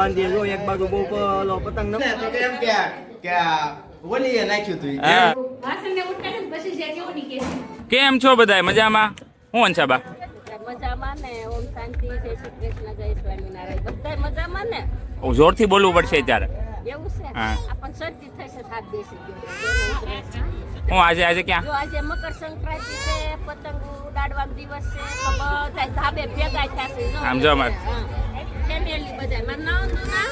બાંધીએ જો એક બાજુ બહુ ઓલો પતંગ ન તો એમ કે ઓલીએ નાખ્યું તું વાસણને ઉઠાડે પછી જે કેવું ની કે કેમ છો બધાય મજામાં? હું અંશાબા મજામાં ને ઓમ શાંતિ જય શ્રી કૃષ્ણ જય સ્વામિનારાયણ બધાય મજામાં ને જોરથી બોલવું પડશે ત્યારે. એવું છે હા. આપણ શરદી થશે હાથ બેસી ગયો હું આજે ક્યાં? જો આજે મકર સંક્રાંતિ છે પતંગ ઉડાડવાનો દિવસ છે તો બધા ધાબે ભેગા થશે જો આમ જો અમાર ફેમિલી બધા માર નામ ના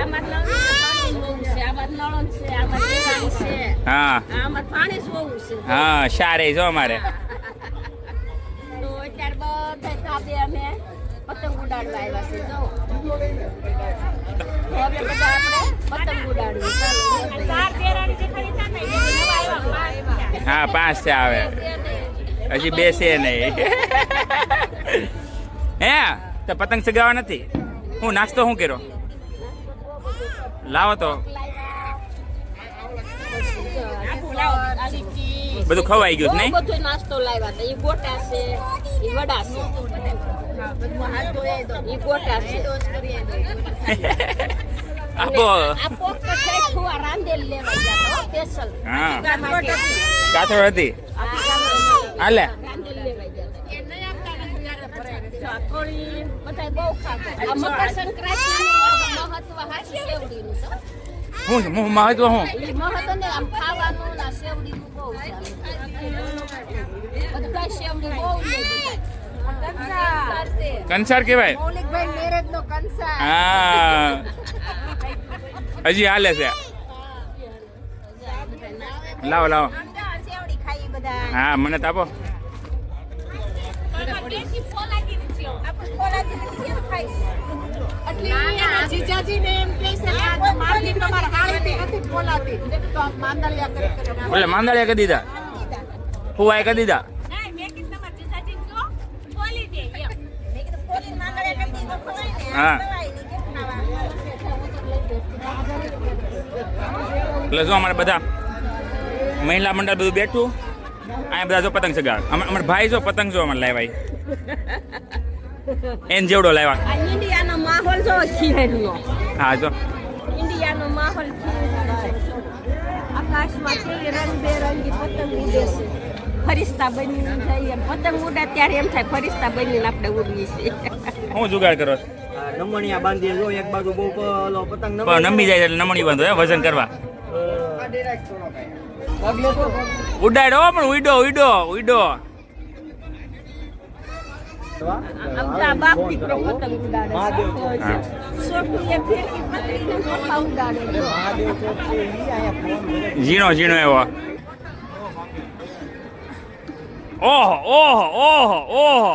આમાં પાણી બહુ છે આમાં નળન છે આમાં દેવાળી છે હા આમાં પાણી જ બહુ છે હા સારે જો અમારે તો અત્યારે બધા ધાબે અમે પતંગ ઉડાડવા આવ્યા છે જો હવે બધા આપણે પતંગ ઉડાડવી ચાલો ચાર પેરાની જે ખરીદા ને એ નવા આવ્યા હા 5 છે આવે હજી 2 છે નહીં હે તો પતંગ ચગાવવા નથી. હું નાસ્તો શું કર્યો લાવો તો બધું ખવાઈ ગયું નહીં? બધું નાસ્તો લાવ્યા હતા. ઈ ગોટા છે ઈ વડા છે ઈ ગોટા છે આપો આપો તો છે ખુવા રાંધેલ લેવા ગયા સ્પેશિયલ હા કાથોડ હતી હાલે રાંધેલ લેવા ગયા એ નહીં આપતા નથી યાર થોડી બધાય બહુ ખાતો આ મકર સંક્રાંતિનું મહત્વ હાચી સેવડીનું છે હું મહત્વ હું ઈ મહત્વ ને આમ ખાવાનું ના સેવડીનું બહુ છે બધા સેવડી બહુ લે બધા કંસાર કેવાય મૌલિકભાઈ મેરેજ નો કંસાર હા હજી હાલે છે. લાવો લાવો સેવડી ખાઈ બધા હા મને તો આપો. બોલે માંદળિયા કરી દીધા ફુવાએ કરી દીધા. હા એટલે જો અમારે બધા મહિલા મંડળ બધું બેઠું અહીંયા બધા જો પતંગ ચગાવે. અમારા ભાઈ જો પતંગ જો અમારે લાવ્યા એને જેવડો લાવ્યા. ઇન્ડિયાનો માહોલ જો ખીહેરનો હા જો ઇન્ડિયાનો માહોલ આકાશમાં કેવી રંગબેરંગી પતંગ ઉડે છે ફરિશ્તા બનીને જઈએ પતંગ ઉડે ત્યારે એમ થાય ફરિશ્તા બનીને આપણે ઉડવી છે. હું જુગાડ કરો છો? નમણિયા બાંધીએ જો એક બાજુ બહુ ઓલો પતંગ પણ નમી જાય એટલે નમણી બાંધો વજન કરવા. ઉડાડો પણ ઉડો ઉડો ઉડો. આમ બાપ દીકરો પતંગ ઉડાડે છે છોટું એ ફેરકી પતંગને મોટા ઉડાડે જો ઝીણો ઝીણો એવો. ઓહો ઓહો ઓહો ઓહો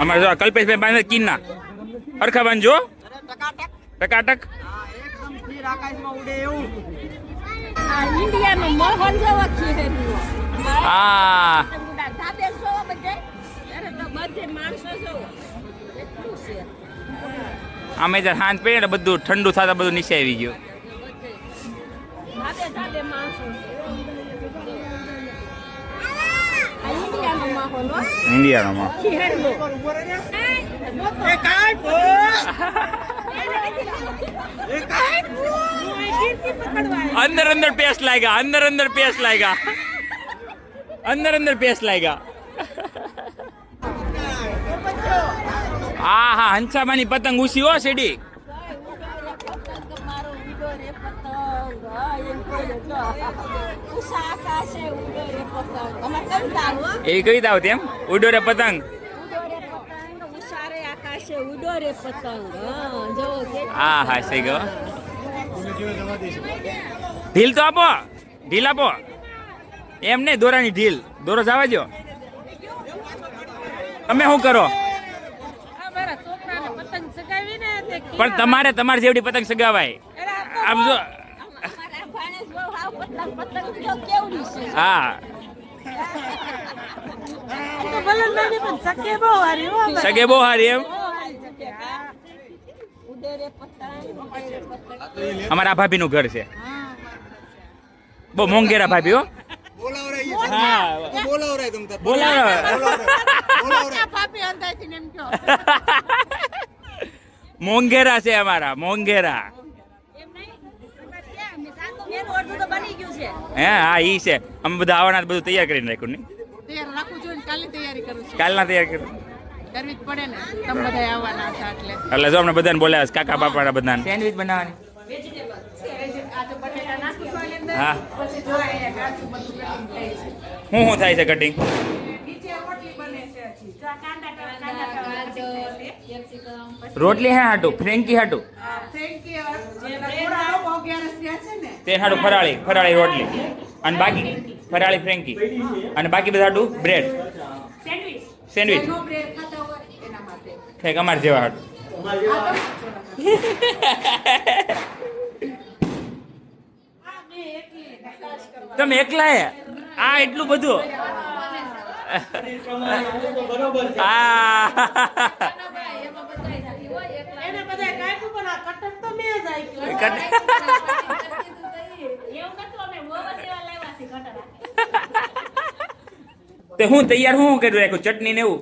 અમારે જો કલ્પેશભાઈ બાંધે કિન્ના હરખા બાંધજો ટકાટક. ઇન્ડિયાનો માહોલ જેવો ખીહેરનો હા ધાબે જો બધે અરે તો બધે માણસો જો એટલું છે અમે જ્યારે સાંજ પડી ને બધું ઠંડુ થતા બધું નીચે આવી ગયું. ધાબે માણસો ઇન્ડિયાનો માહોલ હો ઇન્ડિયામાં ખીહેરનો अंदर अंदर पेस्ट लाएगा अंदर अंदर पेस्ट लाएगा अंदर अंदर पेस्ट लाएगा. હા હા હંસામાની પતંગ ઉછી હો સીડી. એ કઈ દાવ તેમ ઉડો રે પતંગ. હા હા સહી ગયો. ઢીલ તો આપો ઢીલ આપો એમ નહીં દોરાની ઢીલ દોરો જવા દો. તમે શું કરો પણ તમારે જેવડી પતંગ સગાવાય આમ જો પતંગ જો કેવડી છે. હા સગે બહુ હારી એમ. ઉડેરે પતંગ. અમારા ભાભીનું ઘર છે. બહુ મોંઘેરા ભાભી હો. હા બોલાવે. ભાભી અંદાજથી એમ કહો. મોંઘેરા છે અમારા મોંઘેરા. એમ નહીં અમે સાતો મેનું અડધું તો બની ગયું છે. હે હા ઈ છે. અમે બધા આવવાના બધું તૈયાર કરીને રાખ્યું નહીં. તૈયાર રાખવું જોઈએ ને કાલની તૈયારી કરું છું. કાલના તૈયાર કર્યું કરવી જ પડે ને તમે બધા આવવાના હતા એટલે. જો અમને બધાને બોલાવ્યા છે, કાકા બાપાના બધાને સેન્ડવિચ બનાવવાની. આજે બટેટા નાખું છું એની અંદર. હા પછી જો અહીંયા કાચું બધું cutting થાય છે. શું થાય છે કટિંગ? નીચે રોટલી બને છે હજી. જો આ કાંદા capsicum. રોટલી હે હાટું ફ્રેન્કી હાટું Thank you. જે થોડા લોકો 11 થયા છે ને. તે હાટું ફરાળી રોટલી અને બાકી ફરાળી ફ્રેન્કી અને બાકી બધા હાટું બ્રેડ સેન્ડવિચ જેનો બ્રેડ ખાતા હોય એના માટે. ઠીક અમાર જેવા હાટું. તમે એકલા હે આ એટલું બધું આ એને બધા કાપ્યું પણ આ કટર તો મેં જ આપ્યું. તે હું તૈયાર હું કર્યું રાખ્યું ચટણી ને એવું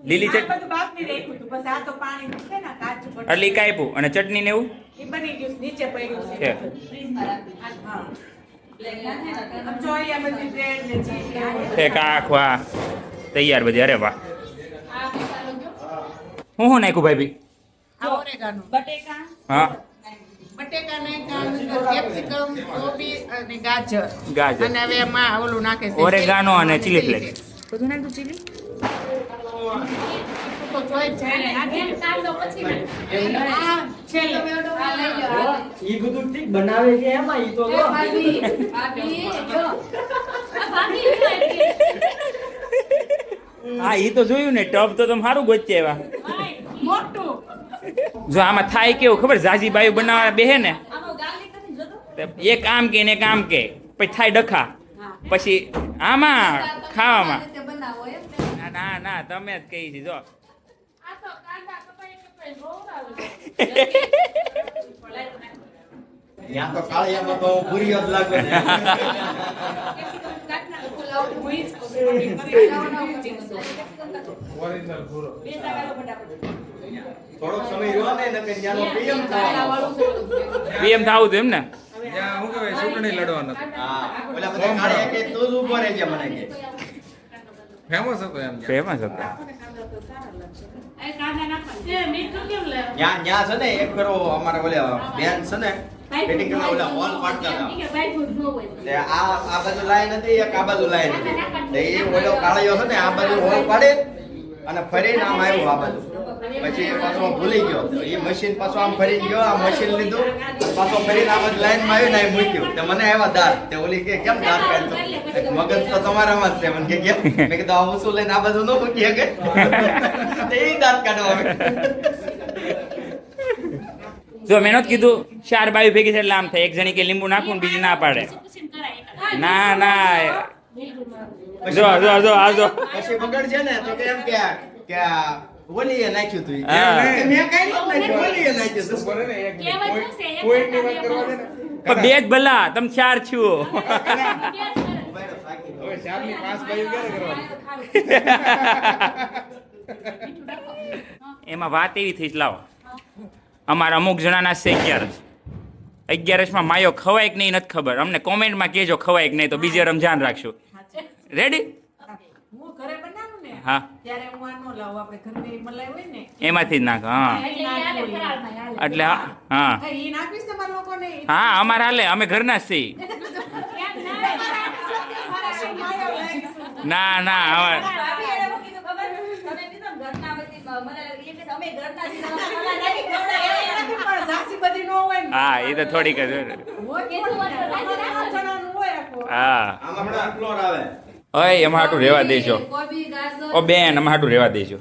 લીલી ચટણી બધું બાકી રાખ્યું હતું. બસ આ તો પાણી છે ને કાચું બટેટું. એટલે ઈ કાપ્યું અને ચટણી ને એવું એ બની ગયું છે, નીચે પડ્યું છે. છે. હા. આમ જો અહીંયા બધી બ્રેડ ને ચીઝ ને આ ઠીક આખવા તૈયાર બધી. અરે વાહ હું નાખ્યું ભાઈ? ઓરેગાનો. બટેકા હા કેપ્સિકમ કોબી અને ગાજર. ગાજર. અને હવે એમાં ઓલું નાખે છે ઓરેગાનો અને ચીલી ફ્લેક્સ. બધું નાખ્યું ચીલી તો જોઈ છે ને નાખી કાંદો પછી આ છેલ્લે ઈ બધું ઠીક બનાવે છે એમાં ઈ તો જો. હા ઈ તો જોયું ને ટબ તો તમે સારું ગોચે એવા. મોટું જો આમાં થાય કેવું ખબર જાજી બાયું બનાવવા બેહે ને તો એક આમ કે ને એક આમ કે પછી થાય ડખા પછી આમાં ખાવામાં ના ના ના તમે જ કહી છે જો આ તો કાંદા કપાઈ રોવરાવે. ત્યાં તો કાળિયામાં તો પૂરીઓ જ લાગે છે. થોડોક સમય રહ્યો ને નકર ત્યાંનો PM થવાનો. પીએમ થાવું હતું એમ ને. શું કહેવાય ચૂંટણી લડવાનો હા ઓલા બધા કાળિયા કે તું જ ઊભો રહેજે મને કે ફેમસ હતો એમ ફેમસ હતો. ત્યાં છે ને એક ફેરો અમારે ઓલા બેન છે ને ફિટિંગ કરવા ઓલા હોલ પાડતા હતા. તે આ બાજુ લાઈન હતી એક આ બાજુ લાઈન હતી. તે એ ઓલો કાળિયો છે ને આ બાજુ હોલ પાડે અને ફરીને આમ આવ્યું આ બાજુ. પછી એ પાછો ભૂલી ગયો તો એ મશીન પાછો આમ ફરી ગયો આ મશીન લીધું પાછો ફરીને આ બાજુ લાઈનમાં આવ્યું ને એ મૂક્યું. તે મને આવ્યા દાંત. તે ઓલી કે કેમ દાંત કાઢતો? મગજ તો તમારામાં જ છે. મને કે કેમ? મેં કીધું આ ઉસું લઈને આ બાજુ ન મૂકી શકે. તે એ દાંત કાઢવા આવે. જો મેં નહોતું કીધું 4 બાયું ભેગી થાય એટલે આમ થાય. એક જણી કે લીંબુ નાખવું ને બીજી ના પાડે. ના ના જો જો જો આ જો પછી બગડ છે ને તો કે એમ કે ઓલીએ નાખ્યું તું. હા. મેં કઈ નથી નાખ્યું ઓલીએ નાખ્યું તું. પોઈન્ટની વાત કરવા દે ને પણ બે જ ભલા તમે 4 છો. હવે ચારની પાસ બાયું ક્યારે કરવાની એમાં વાત એવી થઈ લાવો અમારા અમુક જણાના છે 11 માં માયો ખવાય કે નહીં નથી ખબર. અમને કોમેન્ટમાં કહેજો ખવાય કે નહીં તો બીજે રમજાન રાખશું. રેડી? હું ઘરે બનાવું ને હા ત્યારે હું આ નો લાવું. આપણે ઘરની મલાઈ હોય ને એમાંથી જ નાખો. હા એટલે હા હા ઈ નાખીશ તમારા લોકોને. હા અમારે હાલે અમે ઘરના જ છીએ. ના ના હવે પણ ઝાંસી બધી નો હોય ને. હા એ તો થોડીક જ હોય. હા આમાં ફ્લોર આવે. ઓય એમાં હાટું રહેવા દેજો. ઓ બેન એમાં હાટું રહેવા દેજો.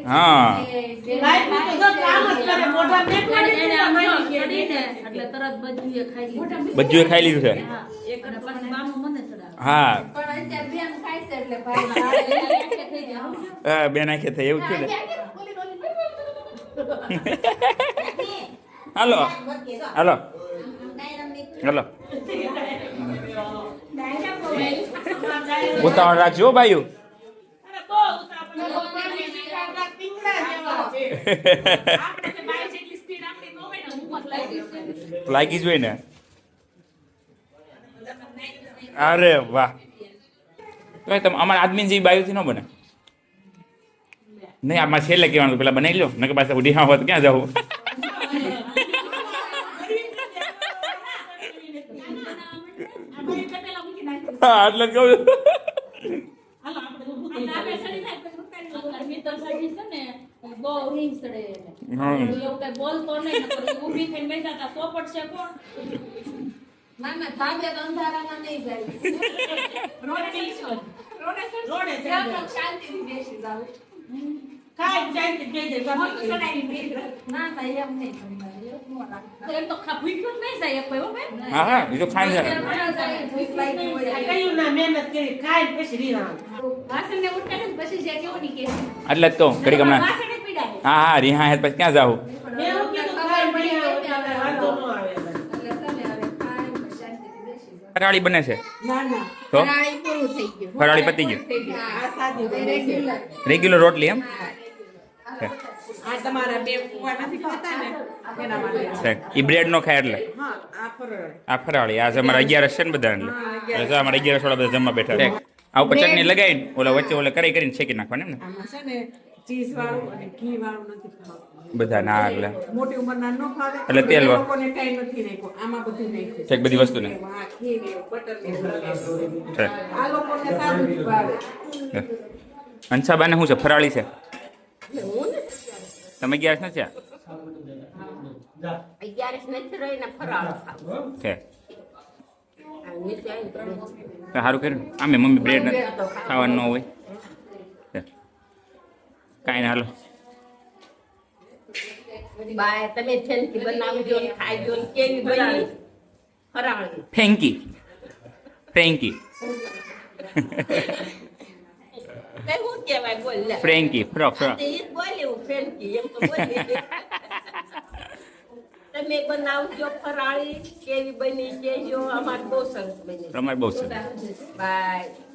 હા બધું ખાઈ લીધું છે હા હા બે નાખે થાય એવું થયું ને હાલો હાલો હાલો ઉતાવળ રાખજો હો ભાઈઓ લાગી જોઈ ને અરે વાહ તો તમે અમારા આદમી જેવી બાયુથી ન બને નહીં આમાં છેલ્લે કહેવાનું પેલા બનાવી લો નકર પાસે ઉડી હા હોત ક્યાં જવું હા એટલે કહું હા હા એ તો ખાઈ જાય એટલે જ તો ઘડીક હમણાં હા હા રીહા હેત પછી ક્યાં જાવ ફરાળી બને છે તો ફરાળી પતી ગયું રેગ્યુલર રોટલી એમ એ બ્રેડ નો ખાય એટલે આ ફરાળી આ અમારા 11 છે ને બધા એટલે અમારા 11 થોડા બધા જમવા બેઠા આ ઉપર ચટણી લગાવીને ઓલા વચ્ચે ઓલા કરીને શેકી નાખવાનું એમ ને ચીઝ વાળું અને ઘી વાળું નથી ખાવાનું બધા ના એટલે મોટી ઉંમરના ન ખાવે એટલે તેલ લોકોને કઈ નથી નાખ્યું આમાં બધું નાખ્યું છે બધી વસ્તુ ને હા ઘી ને બટર ને છે આ લોકોને સાદું જ ભાવે હંસાબાને શું છે ફરાળી છે તમે 11 નથી આ છે સારું કર્યું આમે મમ્મી બ્રેડ ખાવાનું ન હોય કાંઈ ના હાલો બાય તમે ફેન્કી બનાવજો ને ખાઈજો ને કેવી બની ફરાળી ફેંકી ફ્રેન્કી તે હું કહેવાય બોલ લે ફ્રેન્કી ફ્રોક ફ્રોક તે ઈ બોલે હું ફેન્કી એમ તો બોલે તમે બનાવજો ફરાળી કેવી બની કેજો અમાર બહુ સરસ બની તમારે બહુ છે બાય